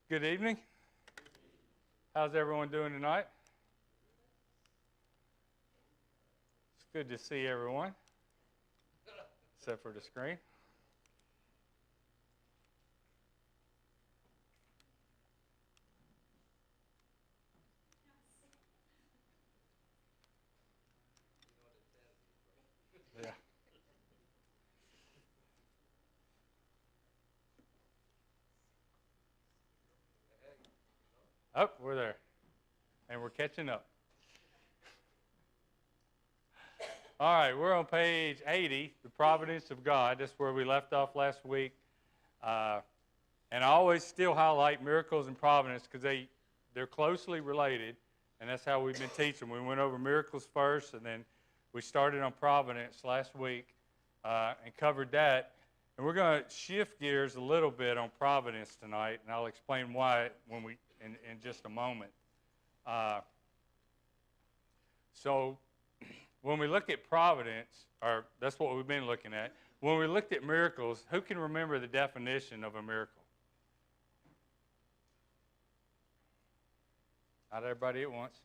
Good evening. How's everyone doing tonight? It's good to see everyone, except for the screen. Yeah. Oh, we're there. And we're catching up. All right, we're on page 80, the Providence of God. That's where we left off last week. And I always still highlight miracles and providence because they're closely related, and that's how we've been teaching. We went over miracles first, and then we started on providence last week and covered that. And we're going to shift gears a little bit on providence tonight, and I'll explain why in just a moment. So when we look at providence, or that's what we've been looking at, when we looked at miracles, who can remember the definition of a miracle? Not everybody at once.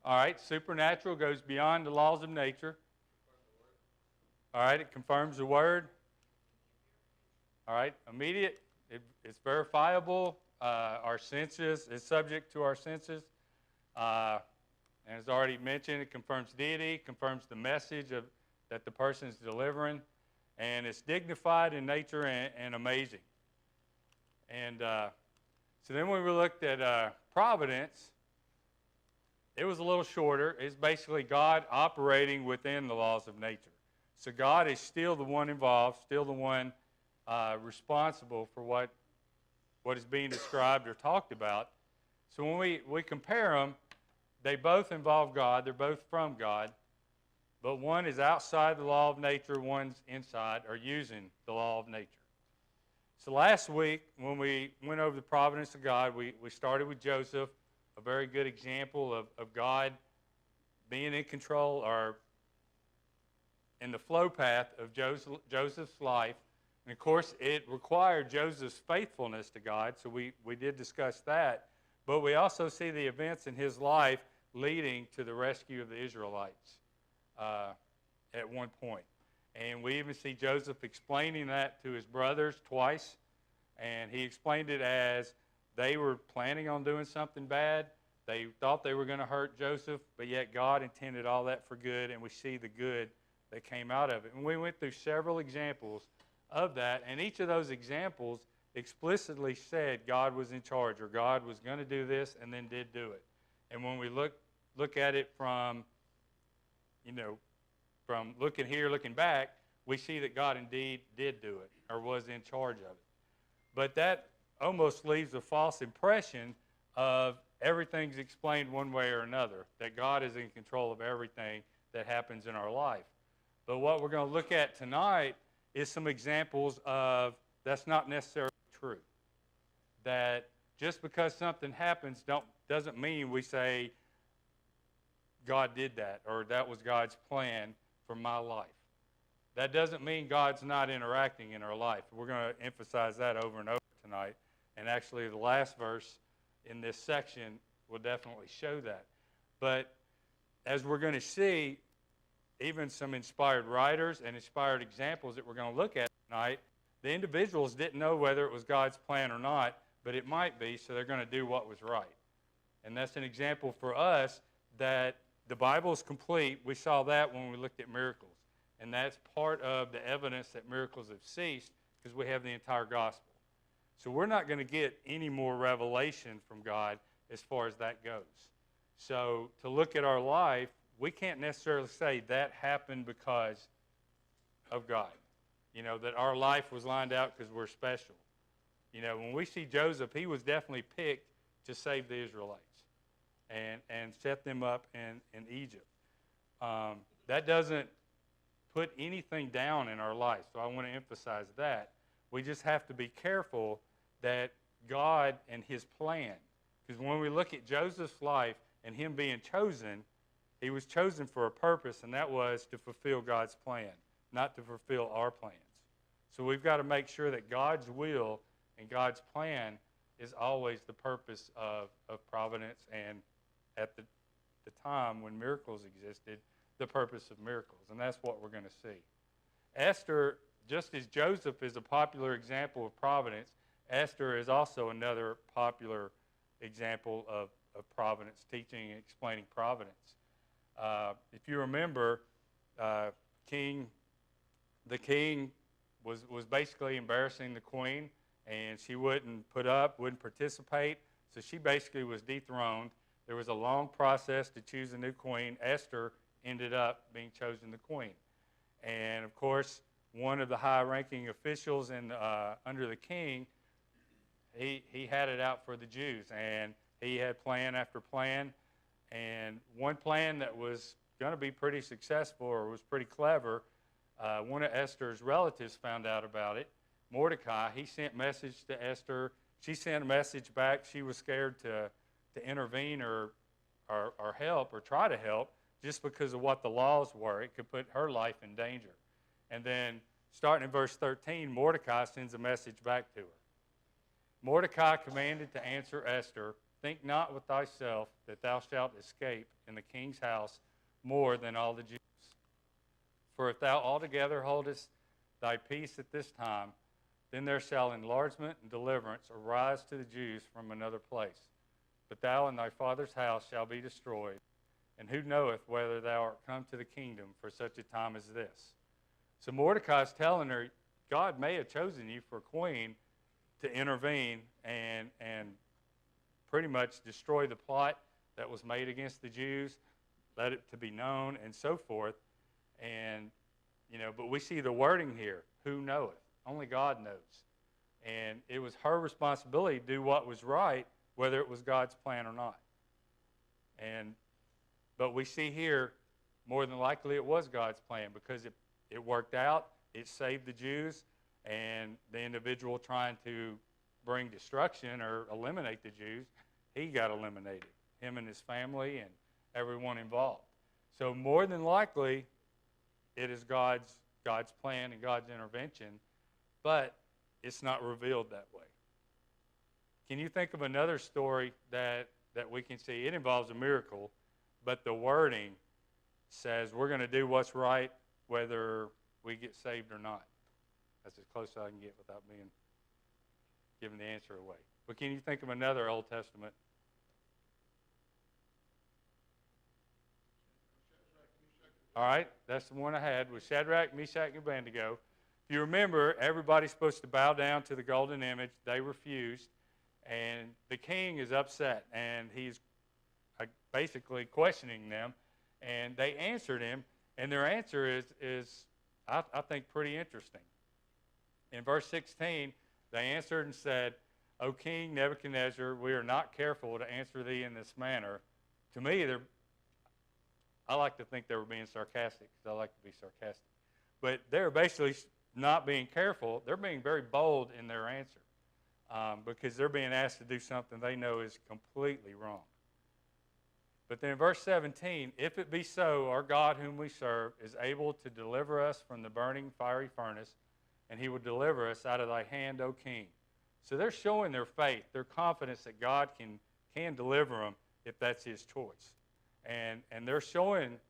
All right, supernatural goes beyond the laws of nature. All right, it confirms the word. All right, immediate, it's verifiable. Our senses, it's subject to our senses. And as already mentioned, it confirms deity, confirms the message that the person is delivering, and it's dignified in nature and amazing. And so then when we looked at providence, it was a little shorter. It's basically God operating within the laws of nature. So God is still the one involved, still the one responsible for what is being described or talked about. So when we compare them, they both involve God. They're both from God. But one is outside the law of nature, one's inside or using the law of nature. So last week, when we went over the providence of God, we started with Joseph, a very good example of God being in control or in the flow path of Joseph's life. And of course, it required Joseph's faithfulness to God, so we did discuss that. But we also see the events in his life leading to the rescue of the Israelites at one point. And we even see Joseph explaining that to his brothers twice. And he explained it as they were planning on doing something bad. They thought they were going to hurt Joseph, but yet God intended all that for good, and we see the good that came out of it. And we went through several examples of that, and each of those examples explicitly said God was in charge, or God was going to do this and then did do it. And when we look at it from looking here, looking back, we see that God indeed did do it, or was in charge of it. But that almost leaves a false impression of everything's explained one way or another, that God is in control of everything that happens in our life. But what we're going to look at tonight is some examples of that's not necessarily true. That just because something happens doesn't mean we say God did that or that was God's plan for my life. That doesn't mean God's not interacting in our life. We're going to emphasize that over and over tonight. And actually the last verse in this section will definitely show that. But as we're going to see, even some inspired writers and inspired examples that we're going to look at tonight, the individuals didn't know whether it was God's plan or not, but it might be, so they're going to do what was right. And that's an example for us that the Bible is complete. We saw that when we looked at miracles. And that's part of the evidence that miracles have ceased because we have the entire gospel. So we're not going to get any more revelation from God as far as that goes. So to look at our life, we can't necessarily say that happened because of God. That our life was lined out because we're special. When we see Joseph, he was definitely picked to save the Israelites and set them up in Egypt. That doesn't put anything down in our life, so I want to emphasize that. We just have to be careful that God and his plan, because when we look at Joseph's life and him being chosen, he was chosen for a purpose, and that was to fulfill God's plan, not to fulfill our plans. So we've got to make sure that God's will and God's plan is always the purpose of providence, and at the time when miracles existed, the purpose of miracles. And that's what we're going to see. Esther, just as Joseph is a popular example of providence, Esther is also another popular example of providence, teaching and explaining providence. If you remember, the king was basically embarrassing the queen, and she wouldn't participate, so she basically was dethroned. There was a long process to choose a new queen. Esther ended up being chosen the queen. And, of course, one of the high-ranking officials under the king, he had it out for the Jews, and he had plan after plan. And one plan that was going to be pretty successful, or was pretty clever, one of Esther's relatives found out about it. Mordecai, he sent a message to Esther. She sent a message back. She was scared to intervene or help or try to help just because of what the laws were. It could put her life in danger. And then starting in verse 13, Mordecai sends a message back to her. Mordecai commanded to answer Esther, "Think not with thyself that thou shalt escape in the king's house more than all the Jews. For if thou altogether holdest thy peace at this time, then there shall enlargement and deliverance arise to the Jews from another place. But thou and thy father's house shall be destroyed. And who knoweth whether thou art come to the kingdom for such a time as this?" So Mordecai is telling her, God may have chosen you for queen to intervene and pretty much destroy the plot that was made against the Jews, let it to be known, and so forth. And, but we see the wording here, who knoweth? Only God knows. And it was her responsibility to do what was right, whether it was God's plan or not. But we see here, more than likely it was God's plan, because it worked out. It saved the Jews, and the individual trying to bring destruction or eliminate the Jews, he got eliminated, him and his family and everyone involved. So more than likely, it is God's plan and God's intervention, but it's not revealed that way. Can you think of another story that we can see? It involves a miracle, but the wording says we're going to do what's right whether we get saved or not. That's as close as I can get without giving the answer away. But can you think of another Old Testament? All right, that's the one I had, was Shadrach, Meshach, and Abednego. If you remember, everybody's supposed to bow down to the golden image. They refused, and the king is upset, and he's basically questioning them, and they answered him, and their answer is I think, pretty interesting. In verse 16, they answered and said, "O King Nebuchadnezzar, we are not careful to answer thee in this manner." To me, I like to think they were being sarcastic, because I like to be sarcastic. But they're basically not being careful. They're being very bold in their answer, because they're being asked to do something they know is completely wrong. But then in verse 17, "If it be so, our God whom we serve is able to deliver us from the burning fiery furnace, and he will deliver us out of thy hand, O king." So they're showing their faith, their confidence that God can deliver them if that's his choice. And they're showing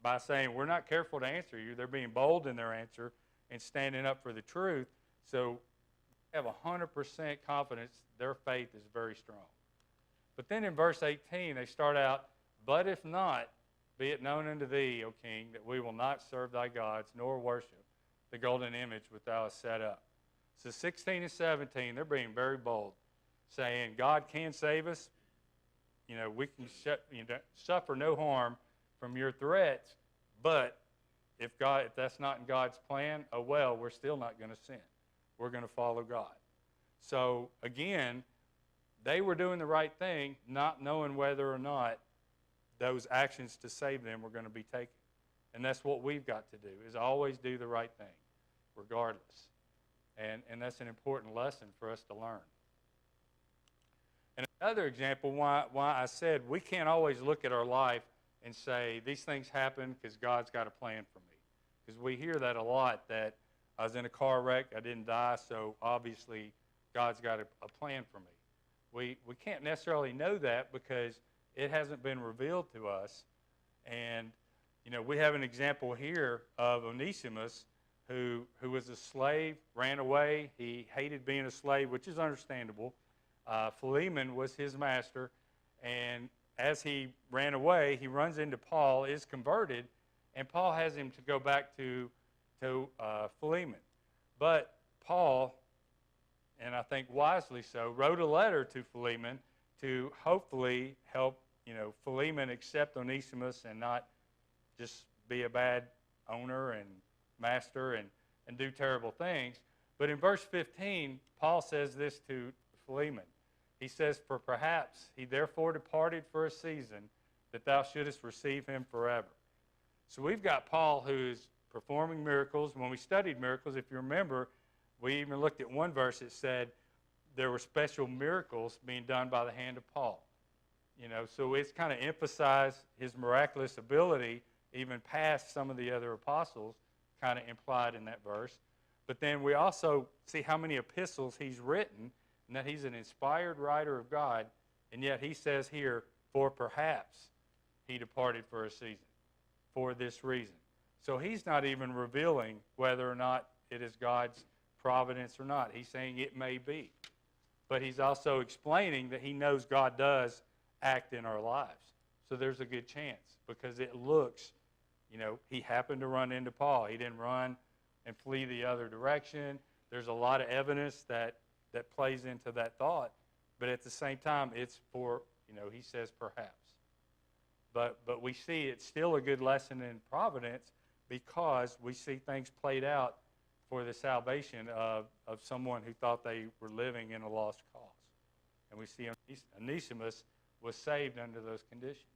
by saying, we're not careful to answer you. They're being bold in their answer and standing up for the truth. So they have 100% confidence their faith is very strong. But then in verse 18, they start out, "But if not, be it known unto thee, O king, that we will not serve thy gods, nor worship the golden image which thou hast set up." So 16 and 17, they're being very bold, saying God can save us. We can suffer no harm from your threats, but if that's not in God's plan, oh well, we're still not going to sin. We're going to follow God. So again, they were doing the right thing, not knowing whether or not those actions to save them were going to be taken. And that's what we've got to do, is always do the right thing, regardless. And that's an important lesson for us to learn. And another example why I said we can't always look at our life and say, these things happen because God's got a plan for me. Because we hear that a lot, that I was in a car wreck. I didn't die, so obviously God's got a plan for me. We can't necessarily know that because it hasn't been revealed to us. And, we have an example here of Onesimus who was a slave, ran away. He hated being a slave, which is understandable. Philemon was his master. And as he ran away, he runs into Paul, is converted, and Paul has him to go back to Philemon. But Paul, and I think wisely so, wrote a letter to Philemon to hopefully help, Philemon accept Onesimus and not just be a bad owner and master and do terrible things. But in verse 15, Paul says this to Philemon. He says, "For perhaps he therefore departed for a season, that thou shouldest receive him forever." So we've got Paul who's performing miracles. When we studied miracles, if you remember, we even looked at one verse that said there were special miracles being done by the hand of Paul. So it's kind of emphasized his miraculous ability, even past some of the other apostles, kind of implied in that verse. But then we also see how many epistles he's written, and that he's an inspired writer of God, and yet he says here, "For perhaps he departed for a season," for this reason. So he's not even revealing whether or not it is God's providence or not. He's saying it may be. But he's also explaining that he knows God does act in our lives. So there's a good chance because it looks, he happened to run into Paul. He didn't run and flee the other direction. There's a lot of evidence that plays into that thought. But at the same time, it's for, he says perhaps. But we see it's still a good lesson in providence because we see things played out for the salvation of someone who thought they were living in a lost cause. And we see Onesimus was saved under those conditions.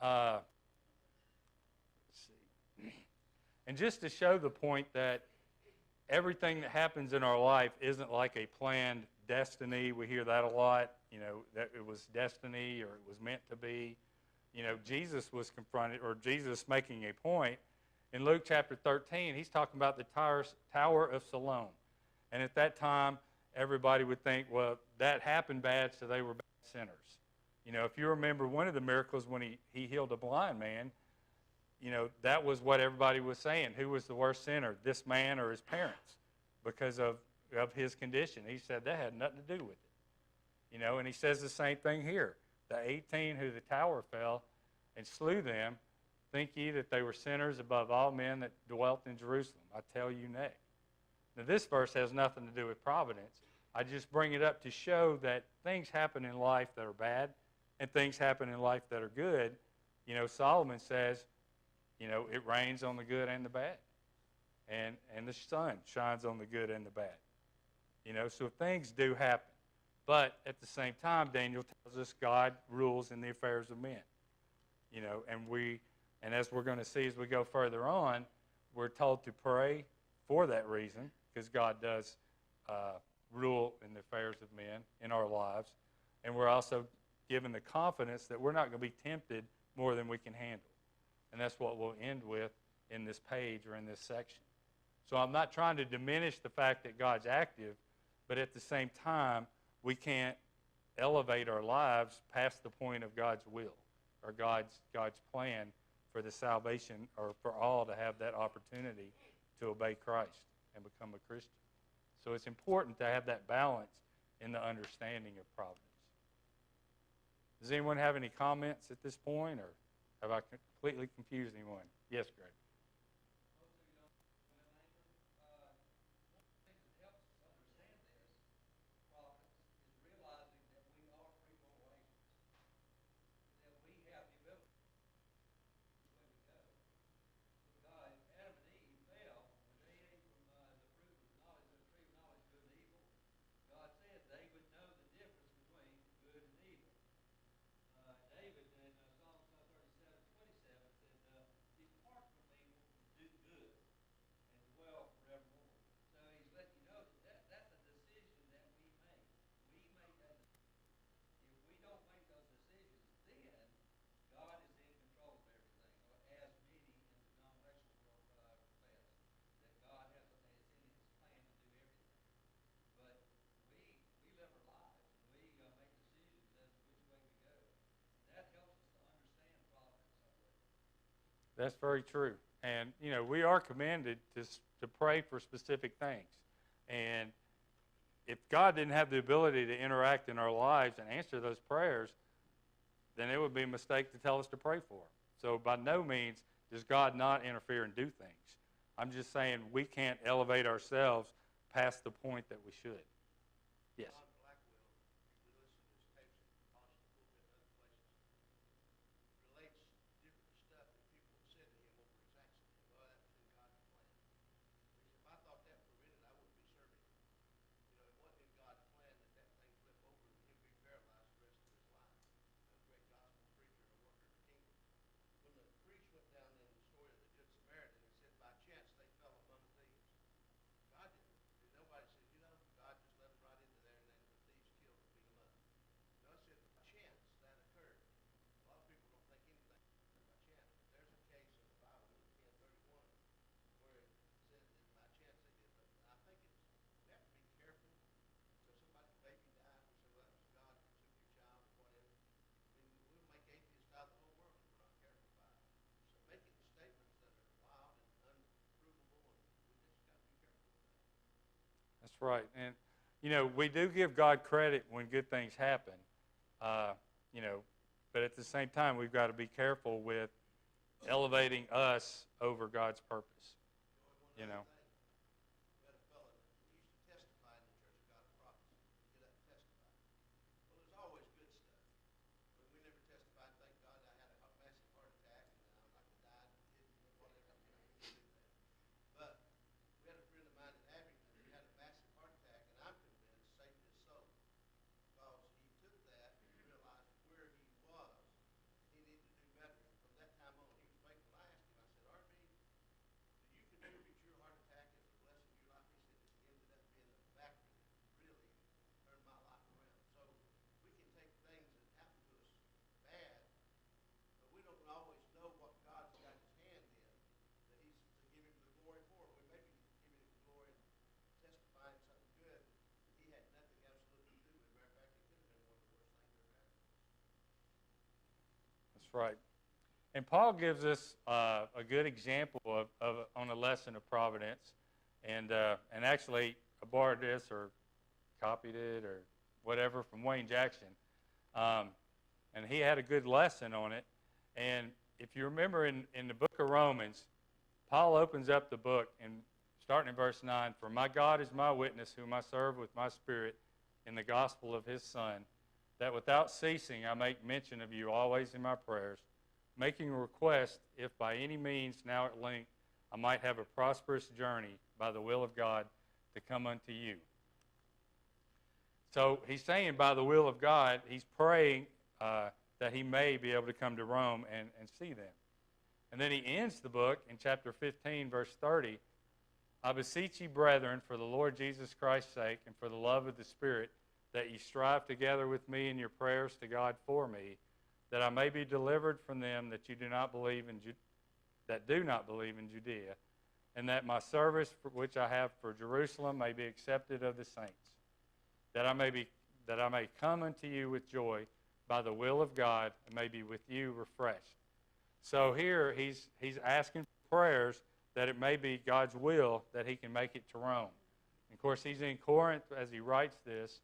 Let's see. And just to show the point that everything that happens in our life isn't like a planned destiny. We hear that a lot, that it was destiny or it was meant to be. Jesus was confronted, or Jesus making a point. In Luke chapter 13, he's talking about the Tower of Siloam. And at that time, everybody would think, well, that happened bad, so they were bad sinners. If you remember one of the miracles when he healed a blind man, that was what everybody was saying. Who was the worst sinner, this man or his parents? Because of his condition. He said that had nothing to do with it. And he says the same thing here. The 18 who the tower fell and slew them, think ye that they were sinners above all men that dwelt in Jerusalem? I tell you nay. Now this verse has nothing to do with providence. I just bring it up to show that things happen in life that are bad and things happen in life that are good. Solomon says, it rains on the good and the bad. And the sun shines on the good and the bad. So things do happen. But at the same time, Daniel tells us God rules in the affairs of men. And as we're going to see as we go further on, we're told to pray for that reason, because God does rule in the affairs of men in our lives. And we're also given the confidence that we're not going to be tempted more than we can handle. And that's what we'll end with in this page or in this section. So I'm not trying to diminish the fact that God's active, but at the same time, we can't elevate our lives past the point of God's will or God's plan for the salvation, or for all to have that opportunity to obey Christ and become a Christian. So it's important to have that balance in the understanding of providence. Does anyone have any comments at this point, or have I completely confused anyone? Yes, Greg. That's very true. And, we are commanded to pray for specific things. And if God didn't have the ability to interact in our lives and answer those prayers, then it would be a mistake to tell us to pray for. So by no means does God not interfere and do things. I'm just saying we can't elevate ourselves past the point that we should. Yes. That's right. And, we do give God credit when good things happen, uh, you know, but at the same time, we've got to be careful with elevating us over God's purpose, you know. That's right. And Paul gives us a good example on a lesson of providence, and actually I borrowed this or copied it or whatever from Wayne Jackson, and he had a good lesson on it. And if you remember in the book of Romans, Paul opens up the book and starting in verse 9, "For my God is my witness, whom I serve with my spirit in the gospel of his Son, that without ceasing I make mention of you always in my prayers, making a request, if by any means now at length I might have a prosperous journey by the will of God to come unto you." So he's saying by the will of God, he's praying that he may be able to come to Rome and see them. And then he ends the book in chapter 15, verse 30, "I beseech ye, brethren, for the Lord Jesus Christ's sake and for the love of the Spirit, that ye strive together with me in your prayers to God for me, that I may be delivered from them that do not believe in Judea, and that my service which I have for Jerusalem may be accepted of the saints, that I may come unto you with joy by the will of God, and may be with you refreshed." So here he's asking for prayers that it may be God's will that he can make it to Rome. And of course, he's in Corinth as he writes this.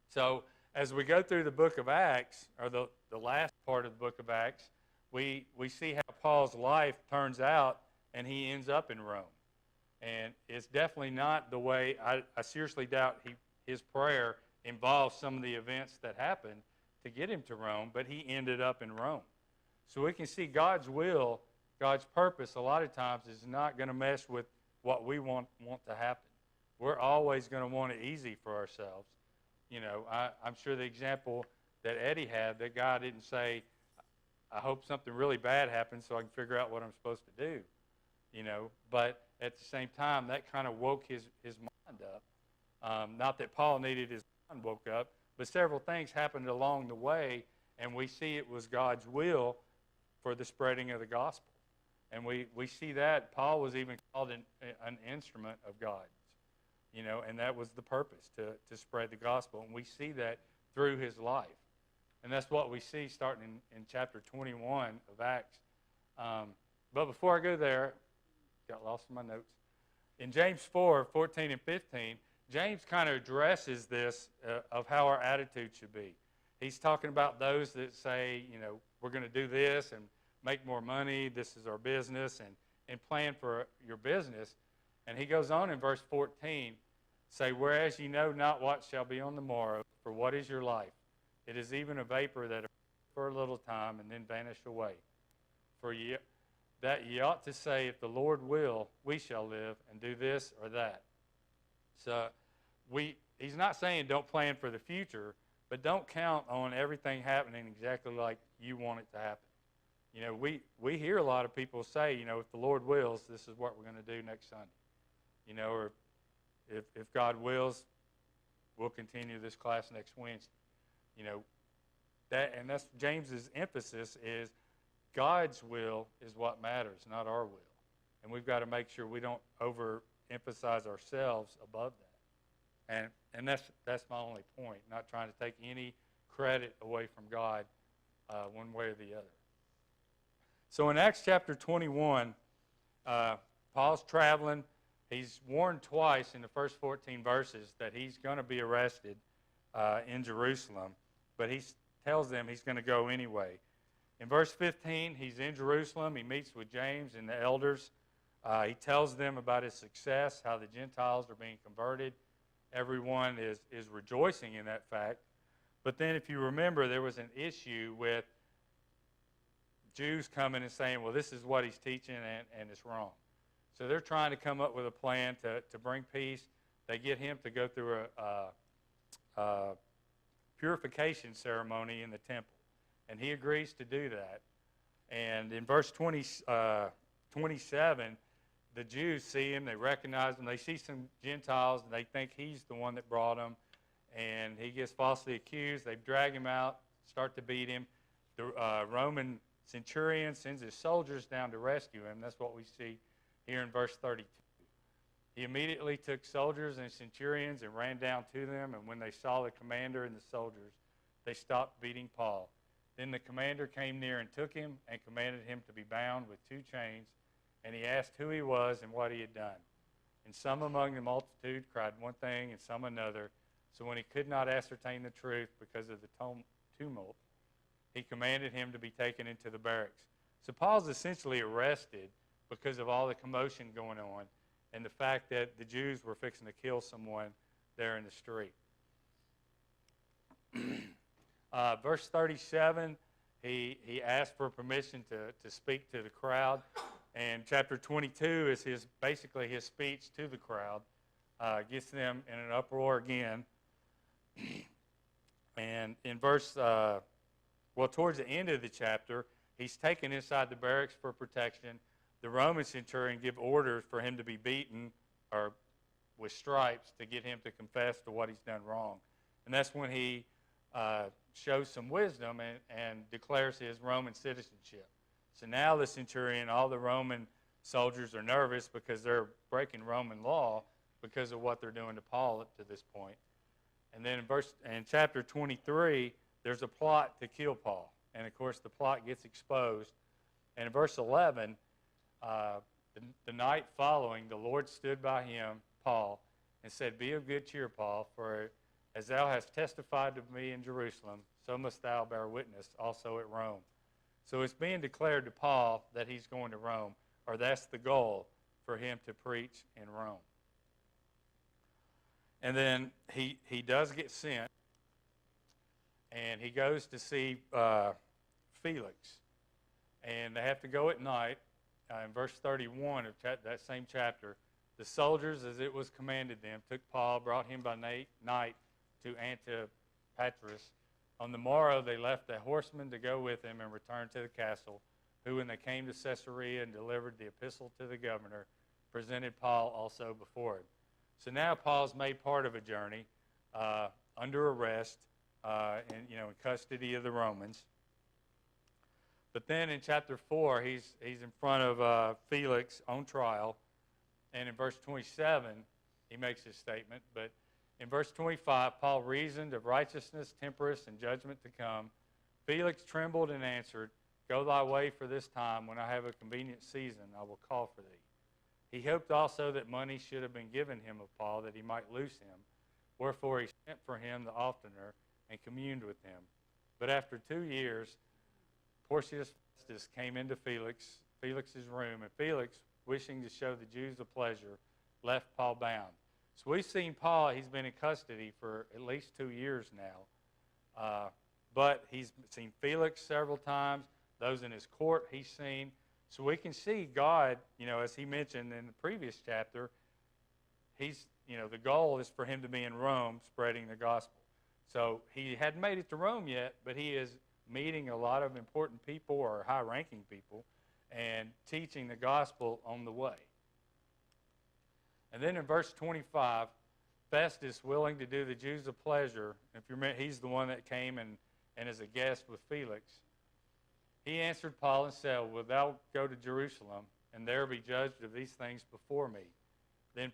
So as we go through the book of Acts, or the last part of the book of Acts, we see how Paul's life turns out, and he ends up in Rome. And it's definitely not the way, I seriously doubt his prayer involves some of the events that happened to get him to Rome, but he ended up in Rome. So we can see God's will, God's purpose, a lot of times is not going to mess with what we want to happen. We're always going to want it easy for ourselves. I'm sure the example that Eddie had, that God didn't say, "I hope something really bad happens so I can figure out what I'm supposed to do." But at the same time, that kind of woke his mind up. Not that Paul needed his mind woke up, but several things happened along the way, and we see it was God's will for the spreading of the gospel. And we see that Paul was even called an instrument of God's, and that was the purpose, to spread the gospel. And we see that through his life. And that's what we see starting in chapter 21 of Acts. But before I go there, got lost in my notes. In James 4:14 and 15, James kind of addresses this of how our attitude should be. He's talking about those that say, we're going to do this and make more money, this is our business, and plan for your business. And he goes on in verse 14, say, whereas ye know not what shall be on the morrow, for what is your life? It is even a vapor that for a little time and then vanish away. For ye ought to say, if the Lord will, we shall live and do this or that. So he's not saying don't plan for the future, but don't count on everything happening exactly like you want it to happen. We hear a lot of people say, if the Lord wills, this is what we're going to do next Sunday. Or if God wills, we'll continue this class next Wednesday. And that's James's emphasis is God's will is what matters, not our will. And we've got to make sure we don't overemphasize ourselves above that. And that's my only point, not trying to take any credit away from God one way or the other. So in Acts chapter 21, Paul's traveling. He's warned twice in the first 14 verses that he's going to be arrested in Jerusalem, but he tells them he's going to go anyway. In verse 15, he's in Jerusalem. He meets with James and the elders. He tells them about his success, how the Gentiles are being converted. Everyone is rejoicing in that fact. But then if you remember, there was an issue with Jews coming and saying, well, this is what he's teaching and it's wrong. So they're trying to come up with a plan to bring peace. They get him to go through a purification ceremony in the temple. And he agrees to do that. And in verse 27, the Jews see him, they recognize him, they see some Gentiles, and they think he's the one that brought them. And he gets falsely accused. They drag him out, start to beat him. The Roman centurion sends his soldiers down to rescue him. That's what we see here in verse 32. He immediately took soldiers and centurions and ran down to them, and when they saw the commander and the soldiers, they stopped beating Paul. Then the commander came near and took him and commanded him to be bound with 2 chains, and he asked who he was and what he had done. And some among the multitude cried one thing and some another. So when he could not ascertain the truth because of the tumult, he commanded him to be taken into the barracks. So Paul's essentially arrested because of all the commotion going on and the fact that the Jews were fixing to kill someone there in the street. Verse 37, he asked for permission to speak to the crowd. And chapter 22 is basically his speech to the crowd. Gets them in an uproar again. And in verse, towards the end of the chapter, he's taken inside the barracks for protection. The Roman centurion give orders for him to be beaten or with stripes to get him to confess to what he's done wrong. And that's when he shows some wisdom and declares his Roman citizenship. So now the centurion, all the Roman soldiers are nervous because they're breaking Roman law because of what they're doing to Paul up to this point. And then in chapter 23, there's a plot to kill Paul. And, of course, the plot gets exposed. And in verse 11, the night following, the Lord stood by him, Paul, and said, "Be of good cheer, Paul, for as thou hast testified to me in Jerusalem, so must thou bear witness also at Rome." So it's being declared to Paul that he's going to Rome, or that's the goal for him to preach in Rome. And then he does get sent, and he goes to see Felix. And they have to go at night. In verse 31 of that same chapter, the soldiers, as it was commanded them, took Paul, brought him by night to Antipatris. On the morrow, they left the horsemen to go with him and returned to the castle, who, when they came to Caesarea and delivered the epistle to the governor, presented Paul also before him. So now Paul's made part of a journey under arrest in custody of the Romans. But then in chapter 4, he's in front of Felix on trial. And in verse 27, he makes his statement. But in verse 25, Paul reasoned of righteousness, temperance, and judgment to come. Felix trembled and answered, Go thy way for this time. When I have a convenient season, I will call for thee. He hoped also that money should have been given him of Paul, that he might loose him. Wherefore he sent for him the oftener and communed with him. But after 2 years, Porcius Festus came into Felix's room, and Felix, wishing to show the Jews a pleasure, left Paul bound. So we've seen Paul, he's been in custody for at least 2 years now. But he's seen Felix several times. Those in his court he's seen. So we can see God, as he mentioned in the previous chapter, the goal is for him to be in Rome spreading the gospel. So he hadn't made it to Rome yet, but he is meeting a lot of important people or high-ranking people and teaching the gospel on the way. And then in verse 25, Festus, willing to do the Jews a pleasure, if you remember, he's the one that came and as a guest with Felix, he answered Paul and said, Wilt thou go to Jerusalem, and there be judged of these things before me? Then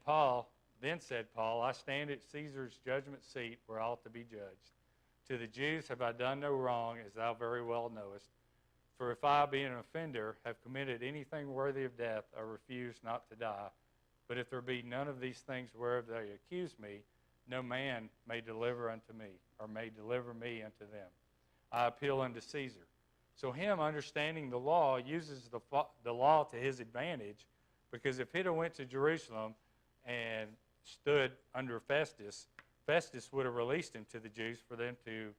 said Paul, I stand at Caesar's judgment seat where I ought to be judged. To the Jews have I done no wrong, as thou very well knowest. For if I, being an offender, have committed anything worthy of death, I refuse not to die. But if there be none of these things whereof they accuse me, no man may deliver unto me, or may deliver me unto them. I appeal unto Caesar. So him understanding the law uses the law to his advantage, because if he'd have went to Jerusalem and stood under Festus, Festus would have released him to the Jews for them to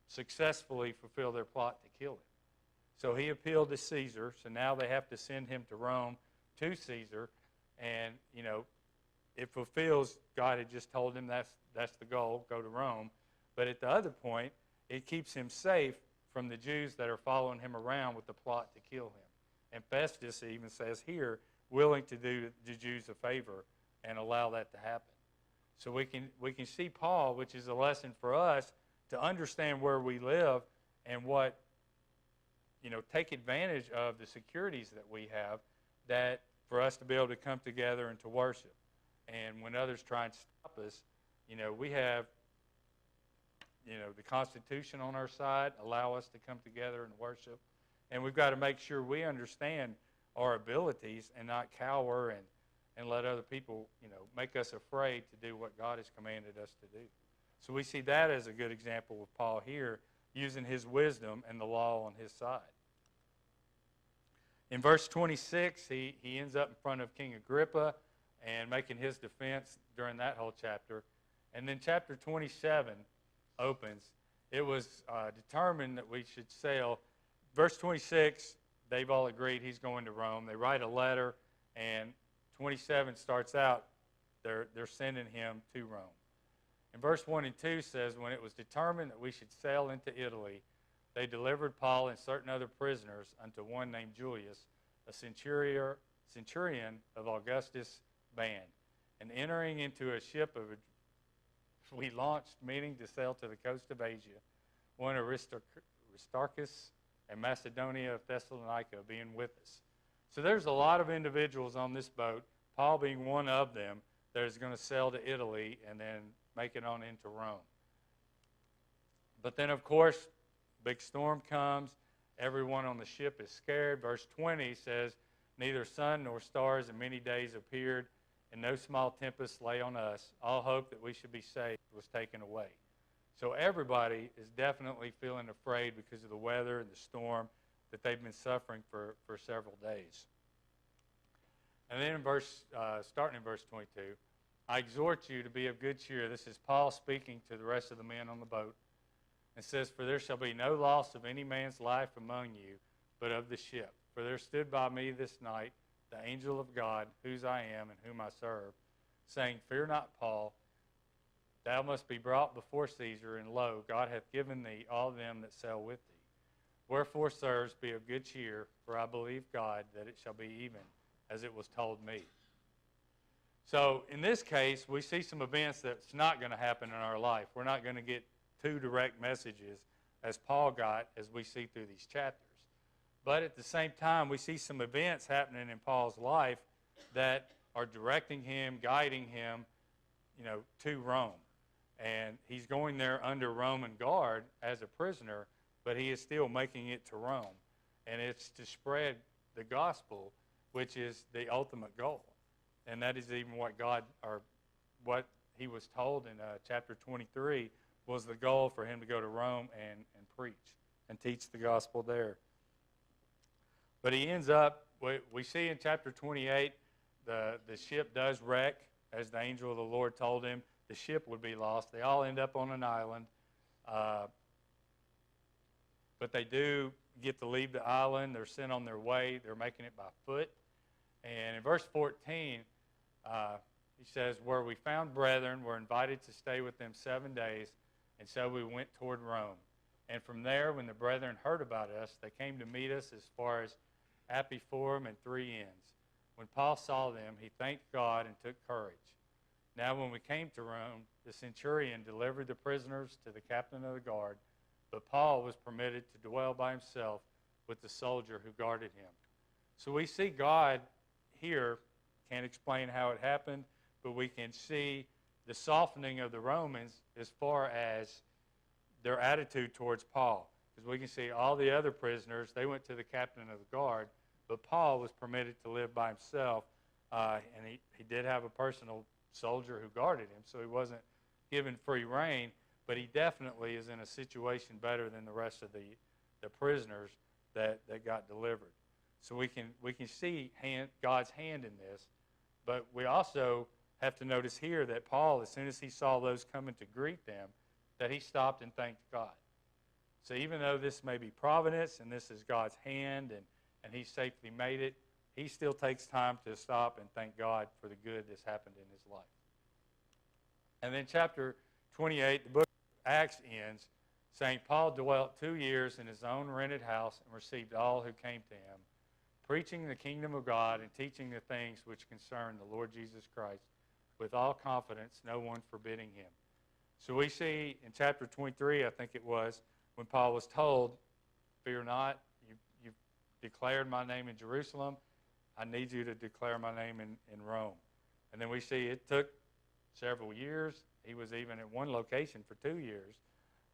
successfully fulfill their plot to kill him. So he appealed to Caesar, so now they have to send him to Rome to Caesar, and, it fulfills, God had just told him that's the goal, go to Rome. But at the other point, it keeps him safe from the Jews that are following him around with the plot to kill him. And Festus even says here, willing to do the Jews a favor and allow that to happen. So we can see Paul, which is a lesson for us to understand where we live and what, take advantage of the securities that we have, that for us to be able to come together and to worship. And when others try and stop us, we have, the Constitution on our side, allow us to come together and worship. And we've got to make sure we understand our abilities and not cower and let other people, make us afraid to do what God has commanded us to do. So we see that as a good example with Paul here, using his wisdom and the law on his side. In verse 26, he ends up in front of King Agrippa and making his defense during that whole chapter. And then chapter 27 opens. It was determined that we should sail. Verse 26, they've all agreed he's going to Rome. They write a letter, and 27 starts out, they're sending him to Rome. And verse 1 and 2 says, when it was determined that we should sail into Italy, they delivered Paul and certain other prisoners unto one named Julius, a centurion of Augustus' band. And entering into a ship we launched, meaning to sail to the coast of Asia, one Aristarchus and Macedonia of Thessalonica being with us. So there's a lot of individuals on this boat, Paul being one of them, that is going to sail to Italy and then make it on into Rome. But then, of course, big storm comes. Everyone on the ship is scared. Verse 20 says, neither sun nor stars in many days appeared, and no small tempest lay on us. All hope that we should be saved was taken away. So everybody is definitely feeling afraid because of the weather and the storm that they've been suffering for several days. And then starting in verse 22, I exhort you to be of good cheer. This is Paul speaking to the rest of the men on the boat. It says, for there shall be no loss of any man's life among you, but of the ship. For there stood by me this night the angel of God, whose I am and whom I serve, saying, fear not, Paul, thou must be brought before Caesar, and lo, God hath given thee all them that sail with thee. Wherefore, sirs, be of good cheer, for I believe God that it shall be even as it was told me. So in this case, we see some events that's not going to happen in our life. We're not going to get two direct messages as Paul got as we see through these chapters. But at the same time, we see some events happening in Paul's life that are directing him, guiding him, to Rome. And he's going there under Roman guard as a prisoner, but he is still making it to Rome. and it's to spread the gospel, which is the ultimate goal. And that is even what what he was told in chapter 23 was the goal for him to go to Rome and preach and teach the gospel there. But he ends up, we see in chapter 28, the ship does wreck, as the angel of the Lord told him. The ship would be lost. They all end up on an island. But they do get to leave the island. They're sent on their way. They're making it by foot. And in verse 14, he says, where we found brethren, we're invited to stay with them 7 days, and so we went toward Rome. And from there, when the brethren heard about us, they came to meet us as far as Apiforum and 3 Inns. When Paul saw them, he thanked God and took courage. Now when we came to Rome, the centurion delivered the prisoners to the captain of the guard, but Paul was permitted to dwell by himself with the soldier who guarded him. So we see God here, can't explain how it happened, but we can see the softening of the Romans as far as their attitude towards Paul. Because we can see all the other prisoners, they went to the captain of the guard, but Paul was permitted to live by himself, and he did have a personal soldier who guarded him, so he wasn't given free rein, but he definitely is in a situation better than the rest of the prisoners that got delivered. So we can see God's hand in this, but we also have to notice here that Paul, as soon as he saw those coming to greet them, that he stopped and thanked God. So even though this may be providence and this is God's hand and he safely made it, he still takes time to stop and thank God for the good that's happened in his life. And then chapter 28, the book of Acts ends, saying, Paul dwelt 2 years in his own rented house and received all who came to him, preaching the kingdom of God and teaching the things which concern the Lord Jesus Christ with all confidence, no one forbidding him. So we see in chapter 23, I think it was, when Paul was told, fear not, you've declared my name in Jerusalem, I need you to declare my name in Rome. And then we see it took several years. He was even at one location for 2 years.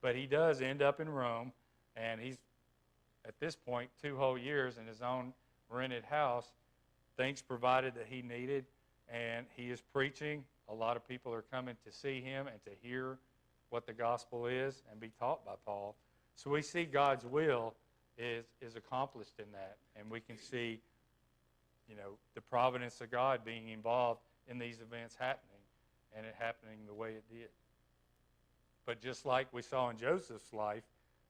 But he does end up in Rome, and he's, at this point, 2 whole years in his own rented house, things provided that he needed, and he is preaching. A lot of people are coming to see him and to hear what the gospel is and be taught by Paul. So we see God's will is accomplished in that, and we can see, the providence of God being involved in these events happening, and it happening the way it did. But just like we saw in Joseph's life,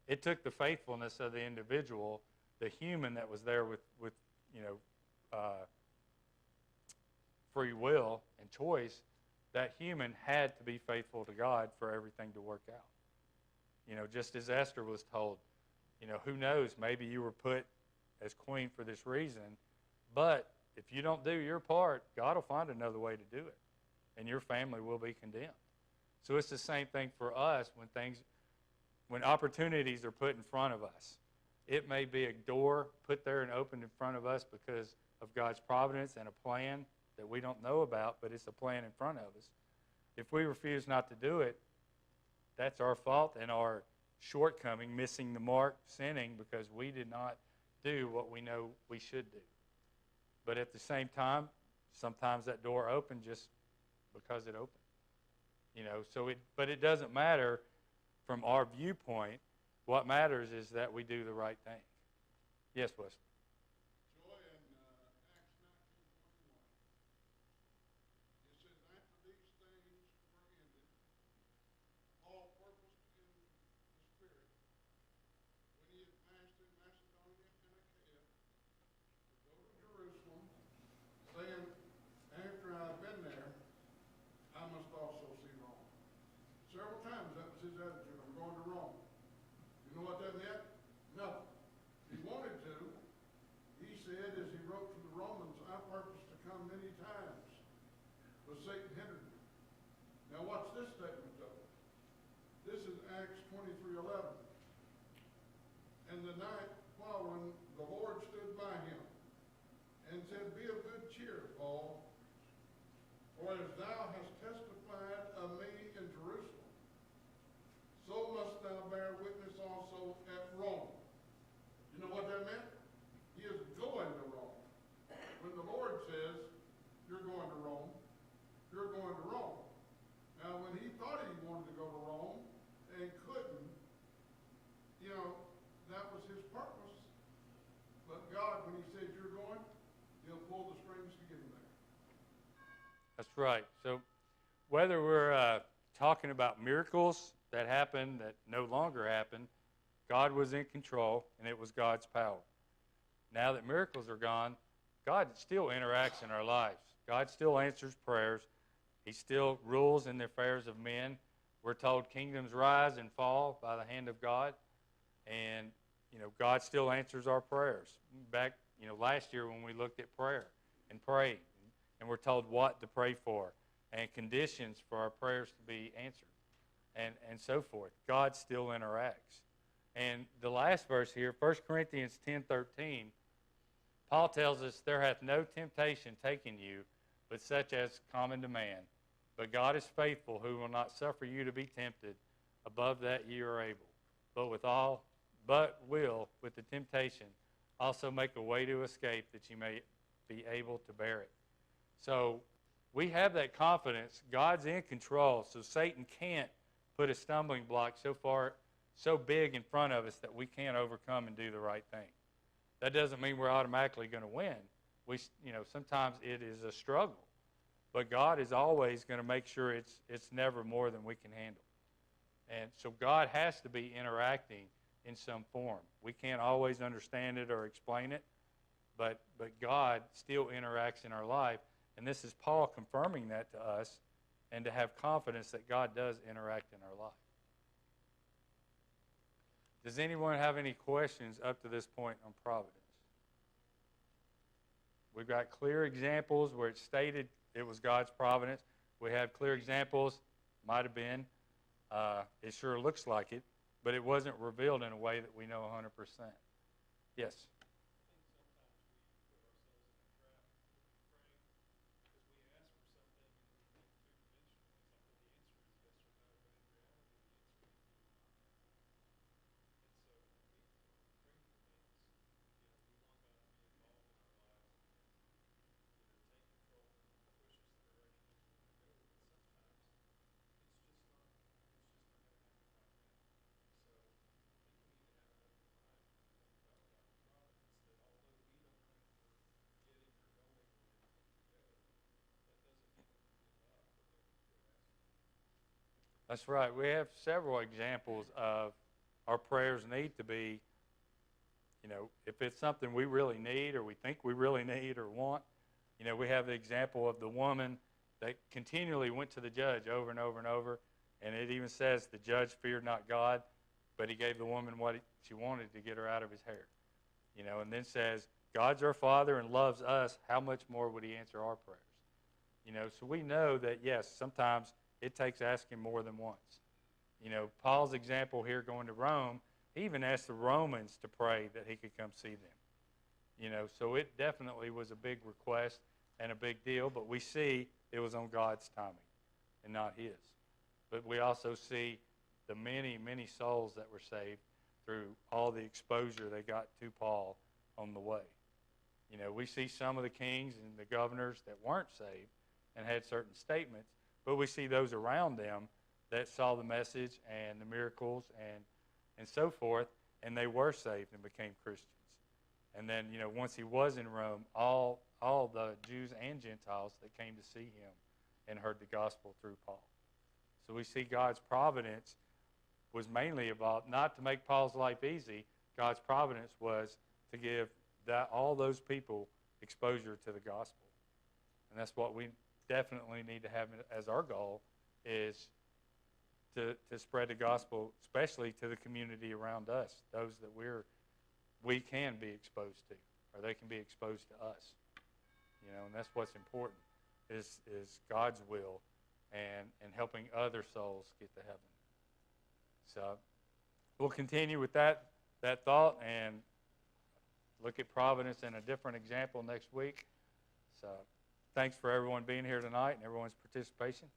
it took the faithfulness of the individual, the human that was there with free will and choice. That human had to be faithful to God for everything to work out. Just as Esther was told, who knows, maybe you were put as queen for this reason, but if you don't do your part, God will find another way to do it, and your family will be condemned. So it's the same thing for us when opportunities are put in front of us. It may be a door put there and opened in front of us because of God's providence and a plan that we don't know about, but it's a plan in front of us. If we refuse not to do it, that's our fault and our shortcoming, missing the mark, sinning because we did not do what we know we should do. But at the same time, sometimes that door opened just because it opened. But it doesn't matter from our viewpoint. What matters is that we do the right thing. Yes, Wes. Joy in Acts 19:21. It says, after these things were ended, Paul purposed in the Spirit, when he had passed through Macedonia and Achaia, to go to Jerusalem, saying, after I've been there, I must also see Rome. Several times that was his attitude. I'm going to Rome. You know what that meant? Nothing. He wanted to, going to Rome. Now, when he thought he wanted to go to Rome and couldn't, you know, that was his purpose. But God, when he says you're going, he'll pull the strings to get him there. That's right. So whether we're talking about miracles that happen that no longer happen, God was in control, and it was God's power. Now that miracles are gone, God still interacts in our lives. God still answers prayers. He still rules in the affairs of men. We're told kingdoms rise and fall by the hand of God. And, God still answers our prayers. Back, last year when we looked at prayer and praying, and we're told what to pray for and conditions for our prayers to be answered and so forth. God still interacts. And the last verse here, 1 Corinthians 10:13, Paul tells us, there hath no temptation taken you, but such as common to man. But God is faithful, who will not suffer you to be tempted above that ye are able, but will, with the temptation, also make a way to escape, that you may be able to bear it. So we have that confidence. God's in control, so Satan can't put a stumbling block so big in front of us that we can't overcome and do the right thing. That doesn't mean we're automatically going to win. Sometimes it is a struggle, but God is always going to make sure it's never more than we can handle. And so God has to be interacting in some form. We can't always understand it or explain it, but God still interacts in our life, and this is Paul confirming that to us, and to have confidence that God does interact in our life. Does anyone have any questions up to this point on Providence? We've got clear examples where it's stated it was God's providence. We have clear examples, might have been. It sure looks like it, but it wasn't revealed in a way that we know 100%. Yes? That's right. We have several examples of our prayers need to be, if it's something we really need or we think we really need or want. We have the example of the woman that continually went to the judge over and over and over, and it even says the judge feared not God, but he gave the woman what she wanted to get her out of his hair. And then says, God's our Father and loves us. How much more would he answer our prayers? So we know that, yes, sometimes it takes asking more than once. Paul's example here going to Rome, he even asked the Romans to pray that he could come see them. So it definitely was a big request and a big deal, but we see it was on God's timing and not his. But we also see the many, many souls that were saved through all the exposure they got to Paul on the way. We see some of the kings and the governors that weren't saved and had certain statements, but we see those around them that saw the message and the miracles and so forth, and they were saved and became Christians. And then, once he was in Rome, all the Jews and Gentiles that came to see him and heard the gospel through Paul. So we see God's providence was mainly about not to make Paul's life easy. God's providence was to give all those people exposure to the gospel. And that's what we definitely need to have as our goal, is to spread the gospel, especially to the community around us, those that we can be exposed to, or they can be exposed to us. And that's what's important, is God's will and helping other souls get to heaven. So we'll continue with that thought and look at Providence in a different example next week. So thanks for everyone being here tonight and everyone's participation.